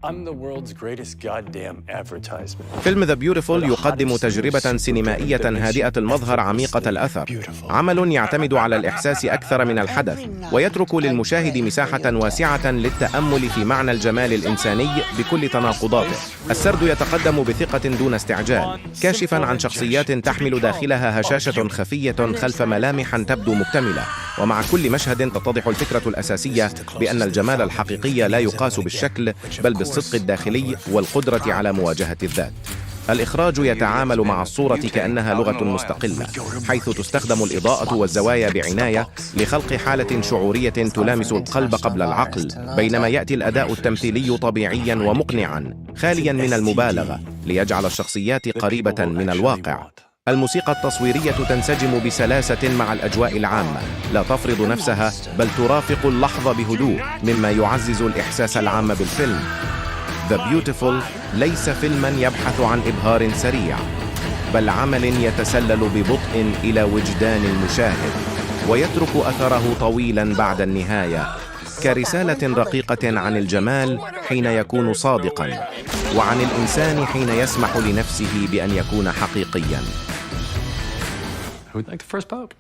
I'm the world's greatest goddamn advertisement. فيلم ذا بيوتيفول يقدم تجربة سينمائية هادئة المظهر عميقة الأثر، عمل يعتمد على الإحساس أكثر من الحدث، ويترك للمشاهد مساحة واسعة للتأمل في معنى الجمال الإنساني بكل تناقضاته. السرد يتقدم بثقة دون استعجال، كاشفاً عن شخصيات تحمل داخلها هشاشة خفية خلف ملامح تبدو مكتملة، ومع كل مشهد تتضح الفكرة الأساسية بأن الجمال الحقيقي لا يقاس بالشكل بل بالصدق الداخلي والقدرة على مواجهة الذات. الإخراج يتعامل مع الصورة كأنها لغة مستقلة، حيث تستخدم الإضاءة والزوايا بعناية لخلق حالة شعورية تلامس القلب قبل العقل، بينما يأتي الأداء التمثيلي طبيعياً ومقنعاً خالياً من المبالغة ليجعل الشخصيات قريبة من الواقع. الموسيقى التصويرية تنسجم بسلاسة مع الأجواء العامة، لا تفرض نفسها بل ترافق اللحظة بهدوء، مما يعزز الإحساس العام بالفيلم. The Beautiful ليس فيلماً يبحث عن إبهار سريع، بل عمل يتسلل ببطء إلى وجدان المشاهد ويترك أثره طويلاً بعد النهاية، كرسالة رقيقة عن الجمال حين يكون صادقاً، وعن الإنسان حين يسمح لنفسه بأن يكون حقيقياً. Who'd like the first poke?